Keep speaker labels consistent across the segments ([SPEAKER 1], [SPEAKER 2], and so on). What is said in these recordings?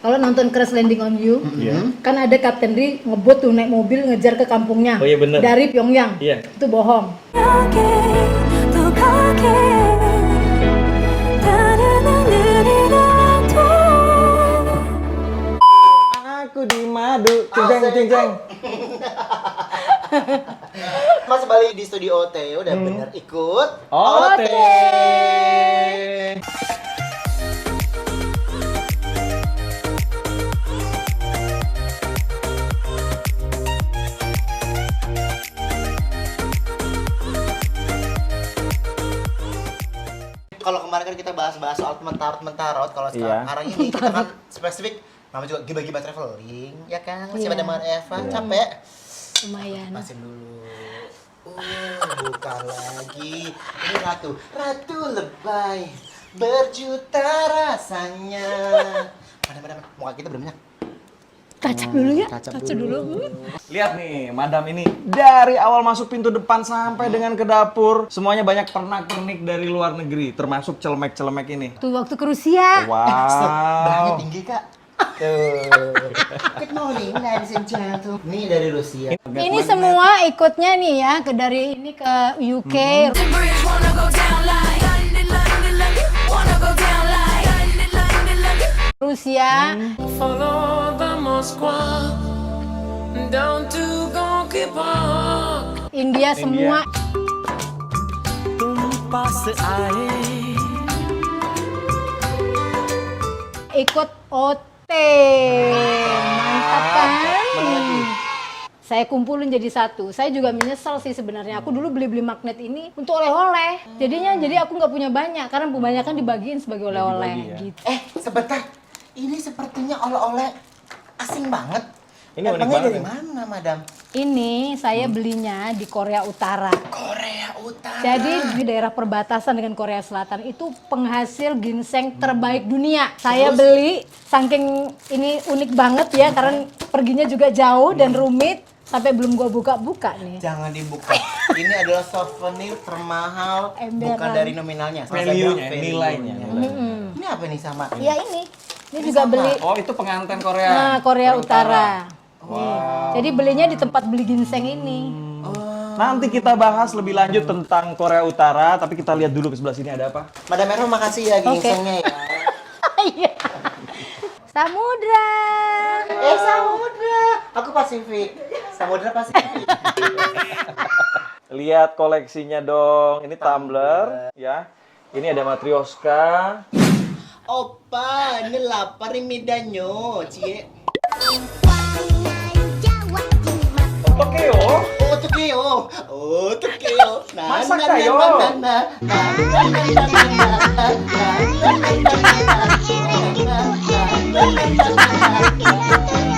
[SPEAKER 1] Kalau nonton Crash Landing on You, kan ada Kapten Ri ngebut tuh naik mobil ngejar ke kampungnya.
[SPEAKER 2] Oh iya bener.
[SPEAKER 1] Dari Pyongyang.
[SPEAKER 2] Iya.
[SPEAKER 1] Itu bohong.
[SPEAKER 2] Aku di madu, ceng.
[SPEAKER 3] Mas balik di studio OT, udah bener ikut
[SPEAKER 2] OT.
[SPEAKER 3] Kalau kemarin kan kita bahas-bahas soal mentarot, kalau sekarang ini kita kan spesifik, namanya juga gibah-gibah traveling, ya kan? Masih pada Mar Eva, capek?
[SPEAKER 1] Lumayan.
[SPEAKER 3] Pasin dulu. Bukan lagi. Ini ratu lebay, berjuta rasanya. Mana, muka kita belum minyak.
[SPEAKER 1] Tacap dulu ya.
[SPEAKER 3] Tacap
[SPEAKER 1] Tacap
[SPEAKER 3] dulu.
[SPEAKER 2] Lihat nih, madam ini dari awal masuk pintu depan sampai dengan ke dapur, semuanya banyak pernak-pernik dari luar negeri, termasuk celemek-celemek ini.
[SPEAKER 1] Tuh waktu ke Rusia.
[SPEAKER 3] Belahnya
[SPEAKER 2] Wow.
[SPEAKER 3] tinggi, Kak. Tuh. Good morning, ladies and gentlemen. Ini dari Rusia.
[SPEAKER 1] Ini semua ikutnya nih ya, dari ini ke UK. Rusia.
[SPEAKER 4] Follow the Moscow down to Gonky Park.
[SPEAKER 1] India semua.
[SPEAKER 4] Tumpah seair.
[SPEAKER 1] Ikut OT. Mantap kan? Saya kumpulin jadi satu. Saya juga menyesal sih sebenarnya. Aku dulu beli magnet ini untuk oleh-oleh. Jadi aku nggak punya banyak karena kebanyakan dibagiin sebagai oleh-oleh.
[SPEAKER 2] ya.
[SPEAKER 1] Gitu.
[SPEAKER 3] Sebentar. Ini sepertinya oleh-oleh asing banget.
[SPEAKER 2] Ini unik
[SPEAKER 3] Datangnya
[SPEAKER 2] banget
[SPEAKER 3] dari
[SPEAKER 2] ya.
[SPEAKER 3] mana, Madam?
[SPEAKER 1] Ini saya belinya di Korea Utara.
[SPEAKER 3] Korea Utara.
[SPEAKER 1] Jadi di daerah perbatasan dengan Korea Selatan itu penghasil ginseng terbaik dunia. Saya beli saking ini unik banget ya karena perginya juga jauh dan rumit sampai belum gua buka-buka nih.
[SPEAKER 3] Jangan dibuka. Ini adalah souvenir termahal,
[SPEAKER 1] Emberan.
[SPEAKER 3] bukan dari nominalnya.
[SPEAKER 2] Value-nya,
[SPEAKER 3] Value-nya.
[SPEAKER 2] nilainya.
[SPEAKER 3] Ini apa nih sama?
[SPEAKER 1] Ya ini juga
[SPEAKER 3] sama.
[SPEAKER 1] beli
[SPEAKER 2] Oh, itu pengantin Korea.
[SPEAKER 1] nah, Korea Utara.
[SPEAKER 2] Wow.
[SPEAKER 1] Nih. Jadi belinya di tempat beli ginseng ini.
[SPEAKER 2] Nanti kita bahas lebih lanjut tentang Korea Utara, tapi kita lihat dulu ke sebelah sini ada apa.
[SPEAKER 3] Madam Ero, makasih ya ginsengnya ya.
[SPEAKER 1] Iya. Samudra.
[SPEAKER 3] Samudra. Aku Pasifik. Samudra Pasifik.
[SPEAKER 2] Lihat koleksinya dong. Ini tumbler, ya. Ini ada matrioska.
[SPEAKER 3] Opa, ini lapar nih midanyo, cie.
[SPEAKER 2] Tokyo.
[SPEAKER 3] Tokyo.
[SPEAKER 2] Masak kayo.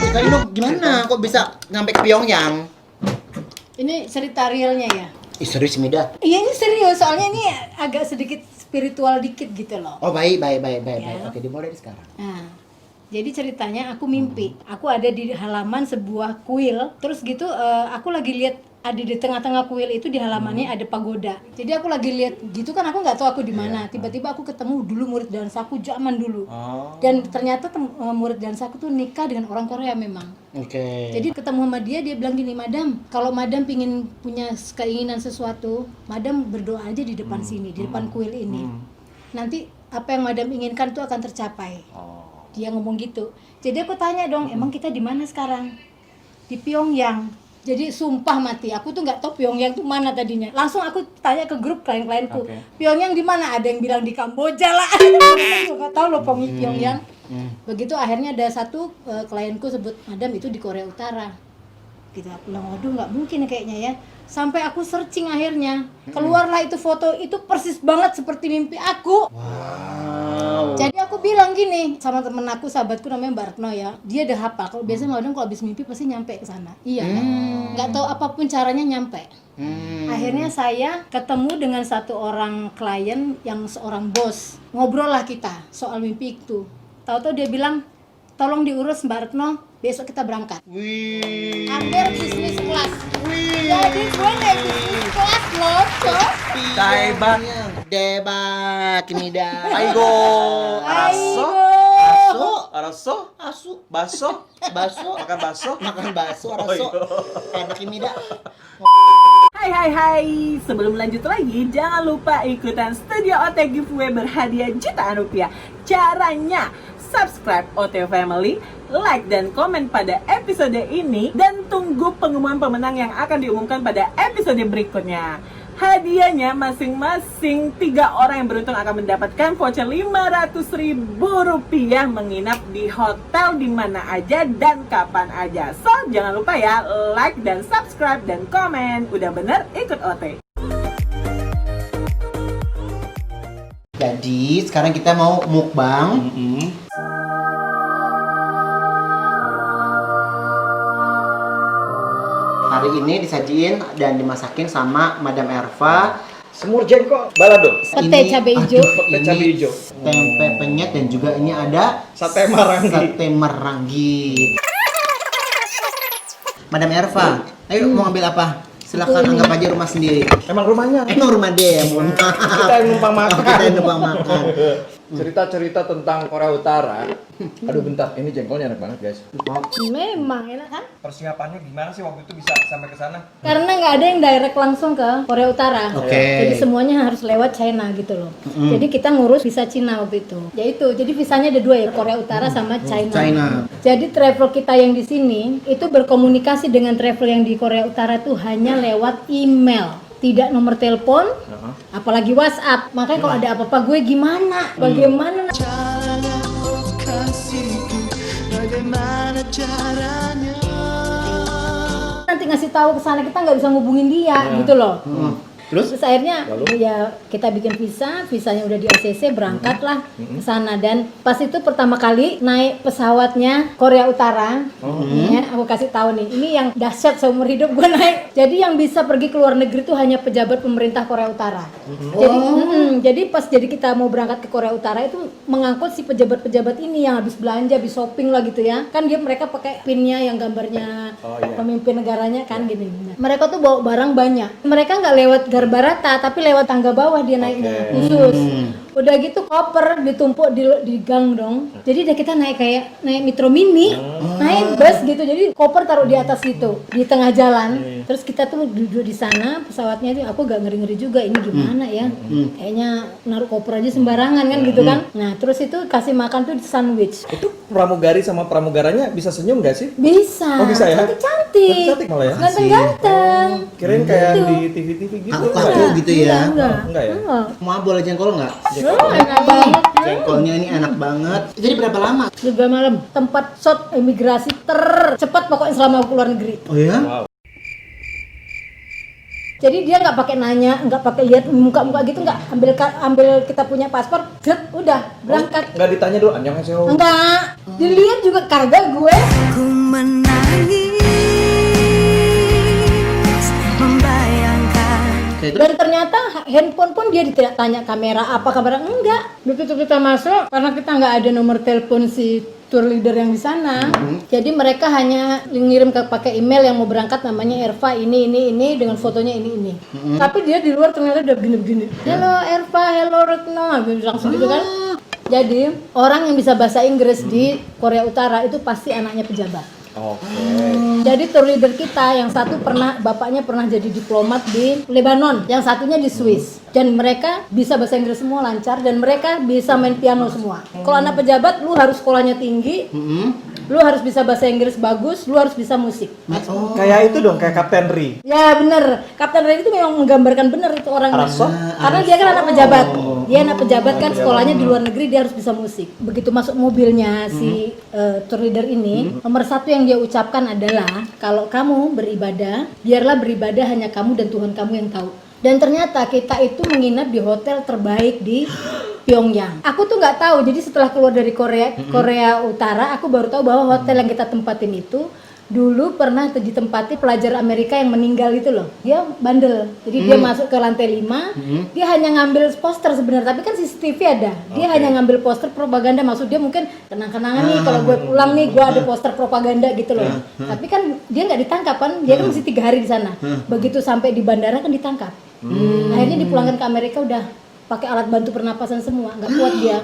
[SPEAKER 3] Sekali dong, gimana kok bisa nyampe ke Pyongyang?
[SPEAKER 1] Ini cerita realnya ya.
[SPEAKER 3] Ih, serius Mida.
[SPEAKER 1] Iya ini serius, soalnya ini agak sedikit spiritual dikit gitu loh.
[SPEAKER 3] Oh, baik.
[SPEAKER 1] Ya.
[SPEAKER 3] Oke, dimulai dari sekarang.
[SPEAKER 1] Nah, jadi ceritanya aku mimpi, aku ada di halaman sebuah kuil, terus gitu aku lagi lihat ada di tengah-tengah kuil itu di halamannya ada pagoda. Jadi aku lagi lihat gitu kan aku nggak tahu aku di mana. Tiba-tiba aku ketemu dulu murid dansaku zaman dulu. Dan ternyata murid dansaku tuh nikah dengan orang Korea memang.
[SPEAKER 3] Oke.
[SPEAKER 1] Jadi ketemu sama dia bilang gini, "Madam, kalau Madam pingin punya keinginan sesuatu, Madam berdoa aja di depan sini, di depan kuil ini. Nanti apa yang Madam inginkan itu akan tercapai." Dia ngomong gitu. Jadi aku tanya dong, emang kita di mana sekarang? Di Pyongyang. Jadi sumpah mati, aku tuh nggak tahu Pyongyang tuh mana tadinya. Langsung aku tanya ke grup klien-klienku, Pyongyang di mana? Ada yang bilang di Kamboja lah. Aku nggak tahu loh Pyongyang. Begitu akhirnya ada satu klienku sebut, Madam itu di Korea Utara. Gitu aku bilang, waduh nggak mungkin kayaknya ya. Sampai aku searching akhirnya, keluarlah itu foto, itu persis banget seperti mimpi aku.
[SPEAKER 3] Wow.
[SPEAKER 1] Jadi aku bilang gini sama temen aku, sahabatku namanya Mbak Retno ya, dia udah hafal. Kalau biasanya Madam kalau habis mimpi pasti nyampe ke sana. Iya kan? Nggak tahu apapun caranya nyampe. Akhirnya saya ketemu dengan satu orang klien yang seorang bos. Ngobrol lah kita soal mimpi itu. Tahu-tahu dia bilang, tolong diurus Mbak Retno, besok kita berangkat.
[SPEAKER 3] Wih.
[SPEAKER 1] Ambil bisnis kelas. Jadi gue naik bisnis kelas loh, Cok.
[SPEAKER 2] Daibat.
[SPEAKER 3] Debat, Mida.
[SPEAKER 2] Aigo.
[SPEAKER 1] Aigo.
[SPEAKER 3] Aso.
[SPEAKER 2] Araso?
[SPEAKER 3] Asu,
[SPEAKER 2] Baso?
[SPEAKER 3] baso,
[SPEAKER 2] Makan baso?
[SPEAKER 3] makan bakso,
[SPEAKER 2] Oh,
[SPEAKER 3] araso.
[SPEAKER 2] iya.
[SPEAKER 3] Enak ini dah.
[SPEAKER 5] Hai, sebelum lanjut lagi, jangan lupa ikutan Studio OT giveaway berhadiah jutaan rupiah. Caranya, subscribe OT Family, like dan komen pada episode ini, dan tunggu pengumuman pemenang yang akan diumumkan pada episode berikutnya. Hadiahnya masing-masing 3 orang yang beruntung akan mendapatkan voucher Rp500.000 menginap di hotel di mana aja dan kapan aja. So, jangan lupa ya, like dan subscribe dan komen. Udah bener, ikut OT.
[SPEAKER 3] Jadi sekarang kita mau mukbang. Hari ini disajiin dan dimasakin sama Madam Erva.
[SPEAKER 2] Semur jengkol, balado.
[SPEAKER 1] Pete cabai hijau.
[SPEAKER 2] Pete cabai hijau.
[SPEAKER 3] Tempe penyet dan juga ini ada
[SPEAKER 2] Sate marangi.
[SPEAKER 3] Sate marangi. Madam Erva, ayo mau ngambil apa? Silakan anggap aja rumah sendiri.
[SPEAKER 2] Emang rumahnya?
[SPEAKER 3] Emang rumah dia, mohon maaf.
[SPEAKER 2] Kita yang numpang makan.
[SPEAKER 3] Oh, kita yang numpang makan.
[SPEAKER 2] Cerita-cerita tentang Korea Utara. Aduh bentar, ini jengkolnya enak banget guys.
[SPEAKER 1] Memang enak kan?
[SPEAKER 2] Persiapannya gimana sih waktu itu bisa sampai ke sana?
[SPEAKER 1] Karena nggak ada yang direct langsung ke Korea Utara.
[SPEAKER 3] Oke.
[SPEAKER 1] Jadi semuanya harus lewat China gitu loh. Jadi kita ngurus visa Cina waktu itu. Ya itu, jadi visanya ada 2 ya, Korea Utara sama China.
[SPEAKER 3] China.
[SPEAKER 1] Jadi travel kita yang di sini itu berkomunikasi dengan travel yang di Korea Utara tuh hanya lewat email. Tidak nomor telepon, apalagi WhatsApp. Makanya kalau ada apa-apa gue gimana? Bagaimana? Nanti ngasih tahu ke sana kita nggak bisa ngubungin dia gitu loh. Terus akhirnya ya kita bikin visanya udah di ACC, berangkatlah ke sana. Dan pas itu pertama kali naik pesawatnya Korea Utara, ya, aku kasih tahu nih, ini yang dahsyat seumur hidup gue naik. Jadi yang bisa pergi ke luar negeri itu hanya pejabat pemerintah Korea Utara. Jadi pas kita mau berangkat ke Korea Utara itu mengangkut si pejabat-pejabat ini yang habis belanja, habis shopping lah gitu ya. Kan mereka pakai pinnya yang gambarnya pemimpin negaranya kan gini. Mereka tuh bawa barang banyak. Mereka nggak lewat Barata tapi lewat tangga bawah dia naiknya khusus. Udah gitu koper ditumpuk di gang dong. Jadi udah kita naik kayak naik Metro Mini, naik bus gitu. Jadi koper taruh di atas gitu di tengah jalan. Terus kita tuh duduk di sana pesawatnya itu aku gak ngeri-ngeri juga ini gimana ya. Kayaknya naruh koper aja sembarangan kan gitu kan. Nah, terus itu kasih makan tuh sandwich.
[SPEAKER 2] Itu pramugari sama pramugaranya bisa senyum gak sih?
[SPEAKER 1] Bisa.
[SPEAKER 2] Oh, bisa ya?
[SPEAKER 1] Cantik-cantik.
[SPEAKER 2] Cantik malah ya?
[SPEAKER 1] Ganteng-ganteng.
[SPEAKER 2] Kirain kayak
[SPEAKER 1] Gitu.
[SPEAKER 2] di TV-TV gitu.
[SPEAKER 3] Kaku gitu ya.
[SPEAKER 2] Enggak ya?
[SPEAKER 3] Mau boleh jengkol nggak?
[SPEAKER 1] Enak banget.
[SPEAKER 3] Jengkolnya ini enak banget. Jadi berapa lama?
[SPEAKER 1] 3 malam. Tempat shot imigrasi tercepat pokoknya selama aku keluar negeri.
[SPEAKER 3] Oh ya?
[SPEAKER 2] Wow.
[SPEAKER 1] Jadi dia nggak pakai nanya, nggak pakai lihat muka-muka gitu, nggak ambil kita punya paspor, udah berangkat.
[SPEAKER 2] Enggak ditanya dulu annyeonghaseyo.
[SPEAKER 1] Enggak, dilihat juga kagak gue.
[SPEAKER 6] Ku menangis membayangkan.
[SPEAKER 1] Dan ternyata handphone pun dia tidak tanya kamera apa kamera, enggak. Begitu kita masuk, karena kita nggak ada nomor telepon si tour leader yang di sana, jadi mereka hanya ngirim pakai email yang mau berangkat namanya Erva ini dengan fotonya ini. Tapi dia di luar ternyata udah begini-begini. Hello Erva, hello Retno, langsung gitu kan. Jadi orang yang bisa bahasa Inggris di Korea Utara itu pasti anaknya pejabat.
[SPEAKER 2] Oke.
[SPEAKER 1] Jadi tour leader kita yang satu bapaknya pernah jadi diplomat di Lebanon, yang satunya di Swiss. Dan mereka bisa bahasa Inggris semua lancar dan mereka bisa main piano semua. Kalau anak pejabat lu harus sekolahnya tinggi, lu harus bisa bahasa Inggris bagus, lu harus bisa musik.
[SPEAKER 2] Kayak itu dong, kayak Kapten Ri.
[SPEAKER 1] Ya bener, Kapten Ray itu memang menggambarkan bener itu orangnya.
[SPEAKER 2] Araso?
[SPEAKER 1] Karena dia kan anak pejabat. Dia anak pejabat kan sekolahnya di luar negeri, dia harus bisa musik. Begitu masuk mobilnya si tour leader ini, nomor 1 yang dia ucapkan adalah kalau kamu beribadah, biarlah beribadah hanya kamu dan Tuhan kamu yang tahu. Dan ternyata kita itu menginap di hotel terbaik di Pyongyang. Aku tuh nggak tahu, jadi setelah keluar dari Korea Utara, aku baru tahu bahwa hotel yang kita tempatin itu dulu pernah ditempati pelajar Amerika yang meninggal itu loh. Dia bandel. Jadi dia masuk ke lantai 5, dia hanya ngambil poster sebenarnya, tapi kan CCTV ada. Dia hanya ngambil poster propaganda, maksud dia mungkin kenang-kenangan nih kalau gue pulang nih gue ada poster propaganda gitu loh. Tapi kan dia nggak ditangkap kan, dia kan masih 3 hari di sana. Begitu sampai di bandara kan ditangkap. Akhirnya dipulangkan ke Amerika udah pakai alat bantu pernapasan semua, nggak kuat dia.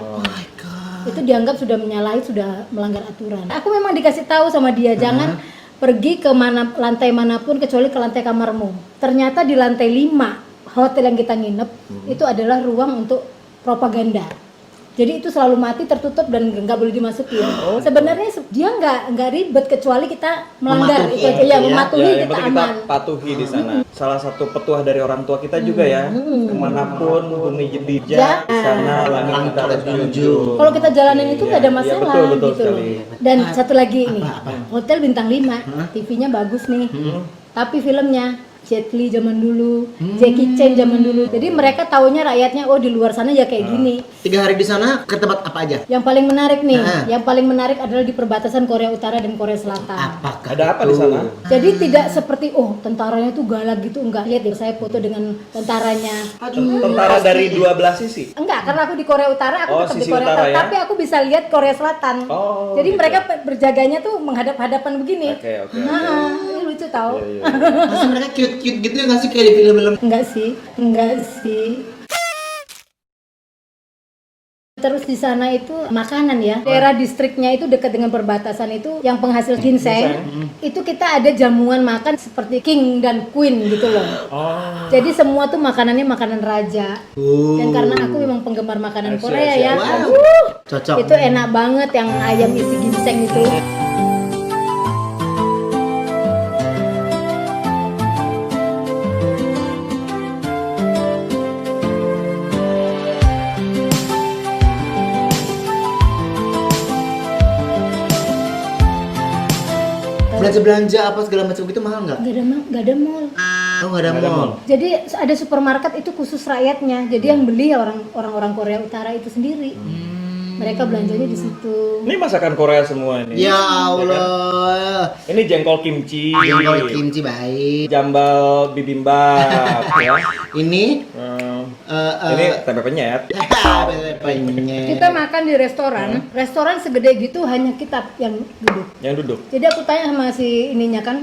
[SPEAKER 1] Itu dianggap sudah menyalahi, sudah melanggar aturan. Aku memang dikasih tahu sama dia jangan pergi ke lantai manapun kecuali ke lantai kamarmu. Ternyata di lantai 5 hotel yang kita nginep itu adalah ruang untuk propaganda. Jadi itu selalu mati, tertutup dan nggak boleh dimasuki. Sebenarnya dia nggak ribet kecuali kita melanggar
[SPEAKER 3] Mematuhi,
[SPEAKER 1] itu aja ya, mematuhi
[SPEAKER 2] yang
[SPEAKER 1] kita
[SPEAKER 2] penting
[SPEAKER 1] aman.
[SPEAKER 2] kita patuhi di sana. Salah satu petuah dari orang tua kita juga ya. Kemanapun bumi jedija, di sana langit kita harus menuju.
[SPEAKER 1] Kalau kita jalanin itu nggak ada
[SPEAKER 2] Iya,
[SPEAKER 1] masalah
[SPEAKER 2] betul
[SPEAKER 1] gitu
[SPEAKER 2] sekali.
[SPEAKER 1] loh. Dan satu lagi ini, hotel bintang 5, TV-nya bagus nih. Tapi filmnya Jet Li zaman dulu, Jackie Chan zaman dulu. Jadi mereka taunya rakyatnya, oh di luar sana ya kayak gini.
[SPEAKER 3] 3 hari di sana ke tempat apa aja?
[SPEAKER 1] Yang paling menarik nih,
[SPEAKER 3] Nah.
[SPEAKER 1] yang paling menarik adalah di perbatasan Korea Utara dan Korea Selatan.
[SPEAKER 3] Apakah
[SPEAKER 2] Ada apa di sana?
[SPEAKER 1] Jadi tidak seperti tentaranya tuh galak gitu, enggak. Lihat ya saya foto dengan tentaranya.
[SPEAKER 2] Tentara dari 12 sisi.
[SPEAKER 1] Enggak, karena aku di Korea Utara, aku
[SPEAKER 2] Oh,
[SPEAKER 1] tetap di
[SPEAKER 2] sisi
[SPEAKER 1] Korea
[SPEAKER 2] utara
[SPEAKER 1] Utara,
[SPEAKER 2] ya?
[SPEAKER 1] tapi aku bisa lihat Korea Selatan.
[SPEAKER 2] Oh,
[SPEAKER 1] Jadi
[SPEAKER 2] gitu.
[SPEAKER 1] mereka berjaganya tuh menghadap-hadapan begini.
[SPEAKER 2] Oke.
[SPEAKER 1] Nah, ini lucu tau.
[SPEAKER 3] Masa mereka cute-cute gitu ya nggak sih kayak di film-film?
[SPEAKER 1] Enggak sih. Terus di sana itu makanan ya, daerah distriknya itu dekat dengan perbatasan itu yang penghasil ginseng. Itu kita ada jamuan makan seperti king dan queen gitu loh. Jadi semua tuh makanannya makanan raja. Dan karena aku memang penggemar makanan Korea ya,
[SPEAKER 3] Wow. Cocok.
[SPEAKER 1] itu enak banget yang ayam isi ginseng itu.
[SPEAKER 3] Belanja-belanja apa segala macam gitu mahal nggak?
[SPEAKER 1] Nggak ada mall.
[SPEAKER 3] Oh nggak ada mall.
[SPEAKER 1] Jadi ada supermarket itu khusus rakyatnya. Jadi yang beli ya orang-orang Korea Utara itu sendiri. Mereka belanjanya di situ.
[SPEAKER 2] Ini masakan Korea semua ini.
[SPEAKER 3] Ya Allah.
[SPEAKER 2] Ini jengkol kimchi.
[SPEAKER 3] Jengkol kimchi baik.
[SPEAKER 2] Jambal bibimbap ya.
[SPEAKER 3] Ini
[SPEAKER 2] Ini tempe penyet.
[SPEAKER 1] Kita makan di restoran. Restoran segede gitu hanya kita yang duduk.
[SPEAKER 2] Yang duduk.
[SPEAKER 1] Jadi aku tanya sama si ininya kan,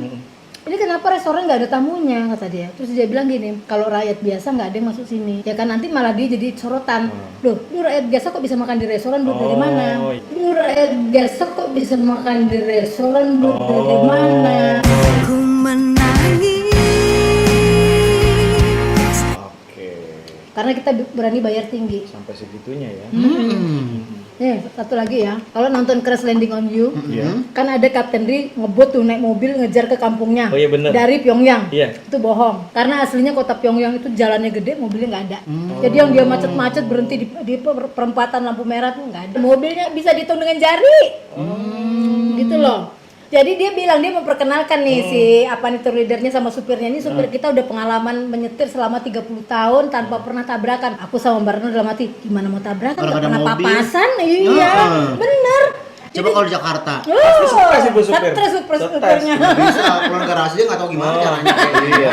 [SPEAKER 1] ini kenapa restoran nggak ada tamunya, kata dia. Terus dia bilang gini, kalau rakyat biasa nggak ada yang masuk sini. Ya kan nanti malah dia jadi sorotan. Loh, lu rakyat biasa kok bisa makan di restoran, duit dari mana? Lu rakyat biasa kok bisa makan di restoran, duit dari mana?
[SPEAKER 6] Ku menangis.
[SPEAKER 2] Oke.
[SPEAKER 1] Karena kita berani bayar tinggi.
[SPEAKER 2] Sampai segitunya ya.
[SPEAKER 1] Nih, satu lagi ya. Kalau nonton Crash Landing on You,
[SPEAKER 2] Iya.
[SPEAKER 1] kan ada Kapten Ri ngebut tuh naik mobil ngejar ke kampungnya.
[SPEAKER 2] Oh iya bener.
[SPEAKER 1] Dari Pyongyang.
[SPEAKER 2] Iya.
[SPEAKER 1] Itu bohong. Karena aslinya kota Pyongyang itu jalannya gede, mobilnya nggak ada. Jadi yang dia macet-macet berhenti di perempatan lampu merah tuh nggak ada. Mobilnya bisa dihitung dengan jari. Gitu loh. Jadi dia bilang dia memperkenalkan nih si tour leadernya sama supirnya. Ini supir kita udah pengalaman menyetir selama 30 tahun tanpa pernah tabrakan. Aku sama Mbak Retno dalam hati, gimana mau tabrakan?
[SPEAKER 3] Orang
[SPEAKER 1] Gak
[SPEAKER 3] ada
[SPEAKER 1] pernah
[SPEAKER 3] mobil.
[SPEAKER 1] papasan. Iya, bener.
[SPEAKER 3] Coba kalau di Jakarta.
[SPEAKER 2] stres ibu supir.
[SPEAKER 1] Stres supirnya.
[SPEAKER 3] Bisa pulang garasi dia nggak tahu gimana caranya.
[SPEAKER 2] Iya.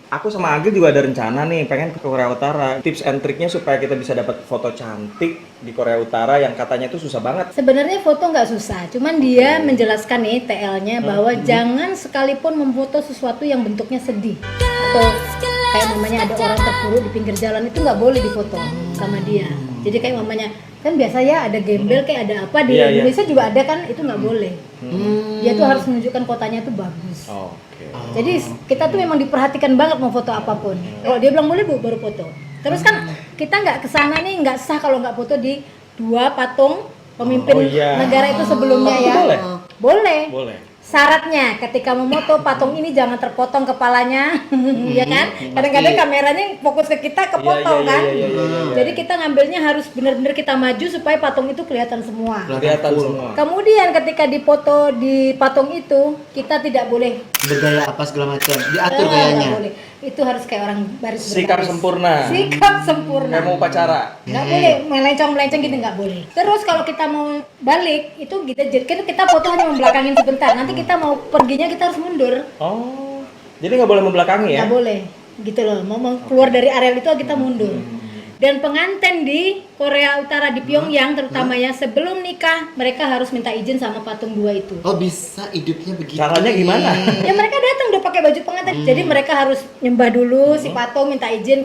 [SPEAKER 2] Aku sama Agil juga ada rencana nih, pengen ke Korea Utara. Tips and triknya supaya kita bisa dapat foto cantik di Korea Utara yang katanya itu susah banget.
[SPEAKER 1] Sebenarnya foto nggak susah, cuman dia menjelaskan nih TL-nya bahwa jangan sekalipun memfoto sesuatu yang bentuknya sedih atau kayak mamanya ada orang terpuruk di pinggir jalan itu nggak boleh difoto sama dia. Jadi kayak mamanya kan biasa ya ada gembel kayak ada apa di
[SPEAKER 2] Iya, iya.
[SPEAKER 1] Indonesia juga ada kan itu nggak boleh. Dia tuh harus menunjukkan kotanya tuh bagus.
[SPEAKER 2] Oke.
[SPEAKER 1] Jadi kita tuh memang diperhatikan banget mau foto apapun. Kalau dia bilang boleh bu, baru foto. Terus kan kita nggak kesana nih nggak sah kalau nggak foto di 2 patung pemimpin
[SPEAKER 2] Oh, iya.
[SPEAKER 1] negara itu sebelumnya ya.
[SPEAKER 2] Boleh?
[SPEAKER 1] Boleh.
[SPEAKER 2] Boleh.
[SPEAKER 1] Syaratnya ketika memoto patung ini jangan terpotong kepalanya, ya kan? Kadang-kadang kameranya fokus ke kita kepotong
[SPEAKER 2] Iya,
[SPEAKER 1] kan.
[SPEAKER 2] iya.
[SPEAKER 1] Jadi kita ngambilnya harus benar-benar kita maju supaya patung itu kelihatan semua.
[SPEAKER 2] Kelihatan semua.
[SPEAKER 1] Kemudian ketika dipoto di patung itu kita tidak boleh
[SPEAKER 3] Bergaya apa segala macam. Diatur
[SPEAKER 1] nggak
[SPEAKER 3] gayanya.
[SPEAKER 1] boleh. Itu harus kayak orang baris
[SPEAKER 2] Sikap
[SPEAKER 1] berbaris.
[SPEAKER 2] sempurna.
[SPEAKER 1] Sikap sempurna.
[SPEAKER 2] Kayak mau upacara.
[SPEAKER 1] Nggak boleh melencong-melencong gitu, nggak boleh. Terus kalau kita mau balik itu kita foto hanya membelakangin sebentar. Nanti kita mau perginya kita harus mundur.
[SPEAKER 2] Oh. Jadi nggak boleh membelakangi ya?
[SPEAKER 1] Nggak boleh. Gitu loh. Mau keluar dari areal itu kita mundur. Dan pengantin di Korea Utara di Pyongyang terutama ya sebelum nikah mereka harus minta izin sama patung 2 itu.
[SPEAKER 3] Oh bisa hidupnya begitu.
[SPEAKER 2] Caranya gimana?
[SPEAKER 1] Ya mereka datang udah pakai baju pengantin. Jadi mereka harus nyembah dulu si patung minta izin.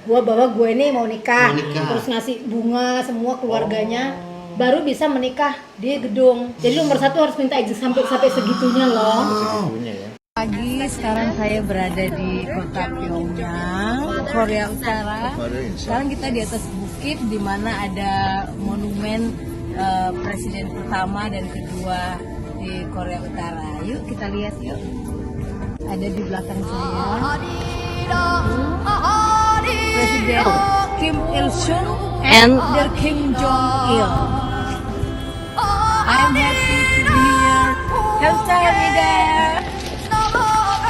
[SPEAKER 1] Gua bawa gue ini mau nikah.
[SPEAKER 3] Mau nikah.
[SPEAKER 1] Terus ngasih bunga semua keluarganya. Baru bisa menikah di gedung. Jadi nomor 1 harus minta izin sampai segitunya loh.
[SPEAKER 2] Segitunya ya.
[SPEAKER 7] Pagi, sekarang saya berada di kota Pyongyang, Korea Utara. Sekarang kita di atas bukit di mana ada monumen presiden pertama dan kedua di Korea Utara. Yuk kita lihat yuk. Ada di belakang saya. Presiden Kim Il Sung and the Kim Jong Il. I'm happy to be here. 감사합니다.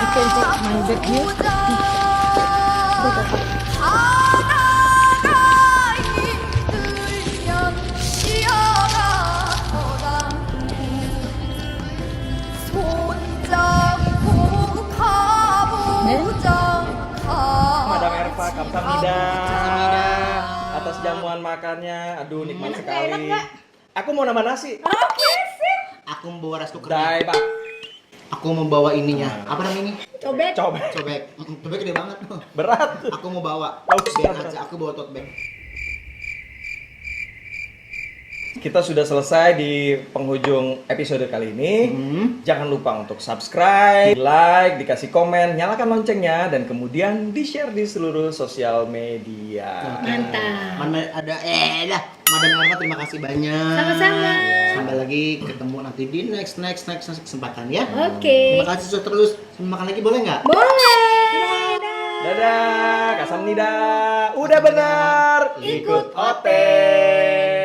[SPEAKER 7] You can take my bag here.
[SPEAKER 2] Madam Erva, kamsahamnida atas jamuan makannya. Aduh, nikmat sekali. Aku mau nambah nasi.
[SPEAKER 3] Aku membawa rice cooker.
[SPEAKER 2] Dai, Pak.
[SPEAKER 3] Aku membawa ininya. Apa namanya ini?
[SPEAKER 1] Cobek.
[SPEAKER 2] Cobek.
[SPEAKER 3] Cobek. Cobek gede banget.
[SPEAKER 2] Berat.
[SPEAKER 3] Aku mau bawa.
[SPEAKER 2] Oh,
[SPEAKER 3] Biar
[SPEAKER 2] berat.
[SPEAKER 3] aja aku bawa tote bag.
[SPEAKER 2] Kita sudah selesai di penghujung episode kali ini. Jangan lupa untuk subscribe, like, dikasih komen, nyalakan loncengnya, dan kemudian di-share di seluruh sosial media.
[SPEAKER 1] Mantap.
[SPEAKER 3] Mana ada Madam Erva, terima kasih banyak.
[SPEAKER 1] Sama-sama.
[SPEAKER 3] Sampai lagi ketemu nanti di next kesempatan ya.
[SPEAKER 1] Oke.
[SPEAKER 3] Terima kasih sudah terus. Makan lagi boleh nggak?
[SPEAKER 1] Boleh.
[SPEAKER 2] Dadah, kasamnida. Udah benar. Ikut OTE.